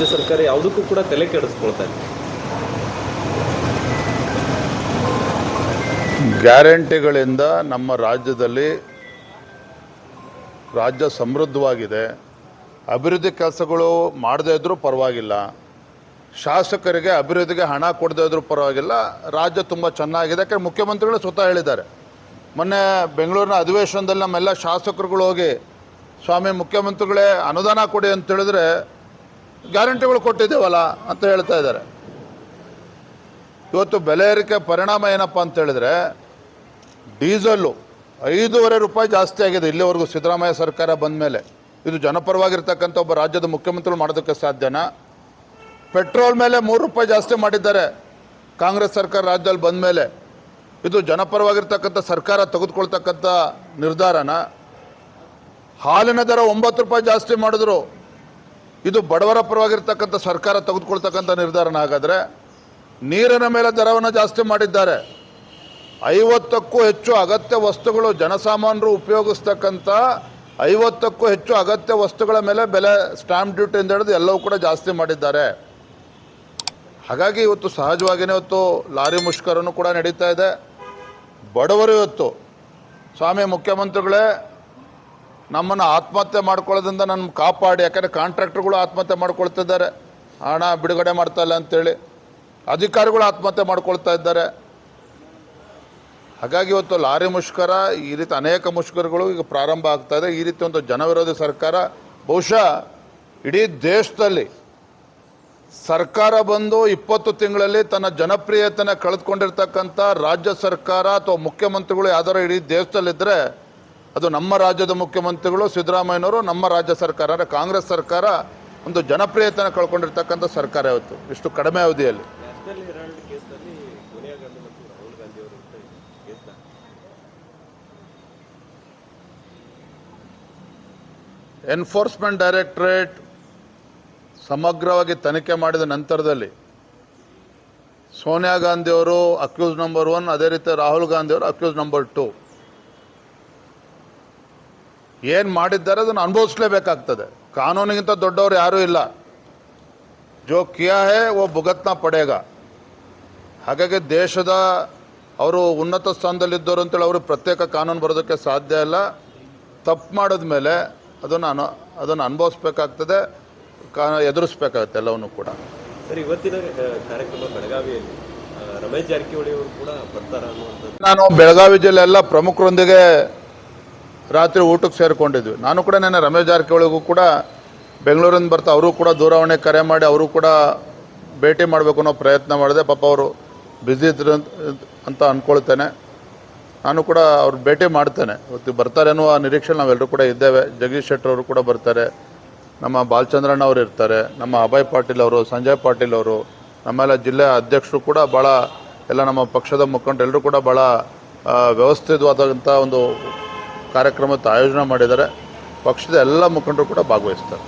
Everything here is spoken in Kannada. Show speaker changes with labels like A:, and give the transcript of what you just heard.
A: ರಾಜ್ಯ ಸರ್ಕಾರ ಯಾವುದಕ್ಕೂ ಕೂಡ ತಲೆ ಕೆಡಿಸ್ಕೊಳ್ತಾ ಇದೆ.
B: ಗ್ಯಾರಂಟಿಗಳಿಂದ ನಮ್ಮ ರಾಜ್ಯದಲ್ಲಿ ರಾಜ್ಯ ಸಮೃದ್ಧವಾಗಿದೆ. ಅಭಿವೃದ್ಧಿ ಕೆಲಸಗಳು ಮಾಡದೇ ಇದ್ದರೂ ಪರವಾಗಿಲ್ಲ, ಶಾಸಕರಿಗೆ ಅಭಿವೃದ್ಧಿಗೆ ಹಣ ಕೊಡದೇ ಇದ್ರೂ ಪರವಾಗಿಲ್ಲ, ರಾಜ್ಯ ತುಂಬ ಚೆನ್ನಾಗಿದೆ. ಯಾಕಂದರೆ ಮುಖ್ಯಮಂತ್ರಿಗಳು ಸ್ವತಃ ಹೇಳಿದ್ದಾರೆ. ಮೊನ್ನೆ ಬೆಂಗಳೂರಿನ ಅಧಿವೇಶನದಲ್ಲಿ ನಮ್ಮೆಲ್ಲ ಶಾಸಕರುಗಳು ಹೋಗಿ ಸ್ವಾಮಿ ಮುಖ್ಯಮಂತ್ರಿಗಳೇ ಅನುದಾನ ಕೊಡಿ ಅಂತ ಹೇಳಿದ್ರೆ ಗ್ಯಾರಂಟಿಗಳು ಕೊಟ್ಟಿದ್ದೇವಲ್ಲ ಅಂತ ಹೇಳ್ತಾ ಇದ್ದಾರೆ. ಇವತ್ತು ಬೆಲೆ ಏರಿಕೆ ಪರಿಣಾಮ ಏನಪ್ಪ ಅಂತ ಹೇಳಿದ್ರೆ ಡೀಸೆಲ್ಲು 5.5 ರೂಪಾಯಿ ಜಾಸ್ತಿ ಆಗಿದೆ ಇಲ್ಲಿವರೆಗೂ ಸಿದ್ದರಾಮಯ್ಯ ಸರ್ಕಾರ ಬಂದ ಮೇಲೆ. ಇದು ಜನಪರವಾಗಿರ್ತಕ್ಕಂಥ ಒಬ್ಬ ರಾಜ್ಯದ ಮುಖ್ಯಮಂತ್ರಿಗಳು ಮಾಡೋದಕ್ಕೆ ಸಾಧ್ಯನಾ? ಪೆಟ್ರೋಲ್ ಮೇಲೆ 3 ರೂಪಾಯಿ ಜಾಸ್ತಿ ಮಾಡಿದ್ದಾರೆ ಕಾಂಗ್ರೆಸ್ ಸರ್ಕಾರ ರಾಜ್ಯದಲ್ಲಿ ಬಂದ ಮೇಲೆ. ಇದು ಜನಪರವಾಗಿರ್ತಕ್ಕಂಥ ಸರ್ಕಾರ ತೆಗೆದುಕೊಳ್ತಕ್ಕಂಥ ನಿರ್ಧಾರನ? ಹಾಲಿನ ದರ 9 ರೂಪಾಯಿ ಜಾಸ್ತಿ ಮಾಡಿದ್ರು, ಇದು ಬಡವರ ಪರವಾಗಿರ್ತಕ್ಕಂಥ ಸರ್ಕಾರ ತೆಗೆದುಕೊಳ್ತಕ್ಕಂಥ ನಿರ್ಧಾರನ? ಹಾಗಾದರೆ ನೀರಿನ ಮೇಲೆ ದರವನ್ನು ಜಾಸ್ತಿ ಮಾಡಿದ್ದಾರೆ. 50ಕ್ಕೂ ಹೆಚ್ಚು ಅಗತ್ಯ ವಸ್ತುಗಳು ಜನಸಾಮಾನ್ಯರು ಉಪಯೋಗಿಸ್ತಕ್ಕಂಥ 50ಕ್ಕೂ ಹೆಚ್ಚು ಅಗತ್ಯ ವಸ್ತುಗಳ ಮೇಲೆ ಬೆಲೆ ಸ್ಟಾಂಪ್ ಡ್ಯೂಟಿಯಿಂದ ಹಿಡಿದು ಎಲ್ಲವೂ ಕೂಡ ಜಾಸ್ತಿ ಮಾಡಿದ್ದಾರೆ. ಹಾಗಾಗಿ ಇವತ್ತು ಸಹಜವಾಗಿಯೇ ಇವತ್ತು ಲಾರಿ ಮುಷ್ಕರನೂ ಕೂಡ ನಡೀತಾ ಇದೆ. ಬಡವರು ಇವತ್ತು ಸ್ವಾಮಿ ಮುಖ್ಯಮಂತ್ರಿಗಳೇ ನಮ್ಮನ್ನು ಆತ್ಮಹತ್ಯೆ ಮಾಡ್ಕೊಳ್ಳೋದ್ರಿಂದ ನನ್ನ ಕಾಪಾಡಿ, ಯಾಕಂದರೆ ಕಾಂಟ್ರಾಕ್ಟರ್ಗಳು ಆತ್ಮಹತ್ಯೆ ಮಾಡ್ಕೊಳ್ತಿದ್ದಾರೆ, ಹಣ ಬಿಡುಗಡೆ ಮಾಡ್ತಾ ಇಲ್ಲ ಅಂತೇಳಿ. ಅಧಿಕಾರಿಗಳು ಆತ್ಮಹತ್ಯೆ ಮಾಡ್ಕೊಳ್ತಾ ಇದ್ದಾರೆ. ಹಾಗಾಗಿ ಇವತ್ತು ಲಾರಿ ಮುಷ್ಕರ, ಈ ರೀತಿ ಅನೇಕ ಮುಷ್ಕರಗಳು ಈಗ ಪ್ರಾರಂಭ ಆಗ್ತಾ ಇದೆ. ಈ ರೀತಿ ಒಂದು ಜನವಿರೋಧಿ ಸರ್ಕಾರ ಬಹುಶಃ ಇಡೀ ದೇಶದಲ್ಲಿ ಸರ್ಕಾರ ಬಂದು 20 ತಿಂಗಳಲ್ಲಿ ತನ್ನ ಜನಪ್ರಿಯತೆಯನ್ನು ಕಳೆದುಕೊಂಡಿರ್ತಕ್ಕಂಥ ರಾಜ್ಯ ಸರ್ಕಾರ ಅಥವಾ ಮುಖ್ಯಮಂತ್ರಿಗಳು ಯಾವ್ದಾರು ಇಡೀ ದೇಶದಲ್ಲಿದ್ದರೆ ಅದು ನಮ್ಮ ರಾಜ್ಯದ ಮುಖ್ಯಮಂತ್ರಿಗಳು ಸಿದ್ದರಾಮಯ್ಯನವರು, ನಮ್ಮ ರಾಜ್ಯ ಸರ್ಕಾರ ಅಂದರೆ ಕಾಂಗ್ರೆಸ್ ಸರ್ಕಾರ ಒಂದು ಜನಪ್ರಿಯತೆಯನ್ನು ಕಳ್ಕೊಂಡಿರ್ತಕ್ಕಂಥ ಸರ್ಕಾರ ಇವತ್ತು ಇಷ್ಟು ಕಡಿಮೆ ಅವಧಿಯಲ್ಲಿ. ಎನ್ಫೋರ್ಸ್ಮೆಂಟ್ ಡೈರೆಕ್ಟರೇಟ್ ಸಮಗ್ರವಾಗಿ ತನಿಖೆ ಮಾಡಿದ ನಂತರದಲ್ಲಿ ಸೋನಿಯಾ ಗಾಂಧಿಯವರು ಅಕ್ಯೂಸ್ ನಂಬರ್ 1, ಅದೇ ರೀತಿ ರಾಹುಲ್ ಗಾಂಧಿಯವರು ಅಕ್ಯೂಸ್ ನಂಬರ್ 2 ಏನು ಮಾಡಿದ್ದಾರೆ ಅದನ್ನು ಅನುಭವಿಸಲೇಬೇಕಾಗ್ತದೆ. ಕಾನೂನಿಗಿಂತ ದೊಡ್ಡವರು ಯಾರೂ ಇಲ್ಲ. ಜೋ ಕಿಯಾ ಹೇ ವೋ ಭುಗತ್ನಾ ಪಡೇಗ. ಹಾಗಾಗಿ ದೇಶದ ಅವರು ಉನ್ನತ ಸ್ಥಾನದಲ್ಲಿದ್ದವರು ಅಂತೇಳಿ ಅವರು ಪ್ರತ್ಯೇಕ ಕಾನೂನು ಬರೋದಕ್ಕೆ ಸಾಧ್ಯ ಇಲ್ಲ. ತಪ್ಪು ಮಾಡಿದ ಮೇಲೆ ಅದನ್ನು ಅನುಭವಿಸ್ಬೇಕಾಗ್ತದೆ, ಎದುರಿಸ್ಬೇಕಾಗುತ್ತೆ ಎಲ್ಲವನ್ನೂ ಕೂಡ.
A: ಸರ್, ಇವತ್ತಿನ ಕಾರ್ಯಕ್ರಮ ಬೆಳಗಾವಿಯಲ್ಲಿ ರಮೇಶ್ ಜಾರಕಿಹೊಳಿ ಅವರು ಕೂಡ ಬರ್ತಾರ ಅನ್ನುವಂಥದ್ದು.
B: ನಾನು ಬೆಳಗಾವಿ ಜಿಲ್ಲೆ ಎಲ್ಲ ಪ್ರಮುಖರೊಂದಿಗೆ ರಾತ್ರಿ ಊಟಕ್ಕೆ ಸೇರಿಕೊಂಡಿದ್ವಿ. ನಾನು ಕೂಡ ನೆನ್ನೆ ರಮೇಶ್ ಜಾರಕಿಹೊಳಿಗೂ ಕೂಡ ಬೆಂಗಳೂರಿಂದ ಬರ್ತಾ ಅವರು ಕೂಡ ದೂರವಾಣಿ ಕರೆ ಮಾಡಿ ಅವರು ಕೂಡ ಭೇಟಿ ಮಾಡಬೇಕು ಅನ್ನೋ ಪ್ರಯತ್ನ ಮಾಡಿದೆ. ಪಾಪ ಅವರು ಬ್ಯುಸಿ ಇದ್ರು ಅಂತ ಅಂದ್ಕೊಳ್ತೇನೆ. ನಾನು ಕೂಡ ಅವ್ರು ಭೇಟಿ ಮಾಡ್ತೇನೆ. ಇವತ್ತು ಬರ್ತಾರೆ ಅನ್ನುವ ನಿರೀಕ್ಷೆ ನಾವೆಲ್ಲರೂ ಕೂಡ ಇದ್ದೇವೆ. ಜಗದೀಶ್ ಶೆಟ್ಟರ್ ಅವರು ಕೂಡ ಬರ್ತಾರೆ, ನಮ್ಮ ಬಾಲಚಂದ್ರಣ್ಣ ಅವರು ಇರ್ತಾರೆ, ನಮ್ಮ ಅಭಯ್ ಪಾಟೀಲ್ ಅವರು, ಸಂಜಯ್ ಪಾಟೀಲ್ ಅವರು, ನಮ್ಮೆಲ್ಲ ಜಿಲ್ಲೆಯ ಅಧ್ಯಕ್ಷರು ಕೂಡ ಭಾಳ, ಎಲ್ಲ ನಮ್ಮ ಪಕ್ಷದ ಮುಖಂಡರು ಎಲ್ಲರೂ ಕೂಡ ಭಾಳ ವ್ಯವಸ್ಥಿತವಾದಂಥ ಒಂದು ಕಾರ್ಯಕ್ರಮದ ಆಯೋಜನೆ ಮಾಡಿದ್ದಾರೆ. ಪಕ್ಷದ ಎಲ್ಲ ಮುಖಂಡರು ಕೂಡ ಭಾಗವಹಿಸ್ತಾರೆ.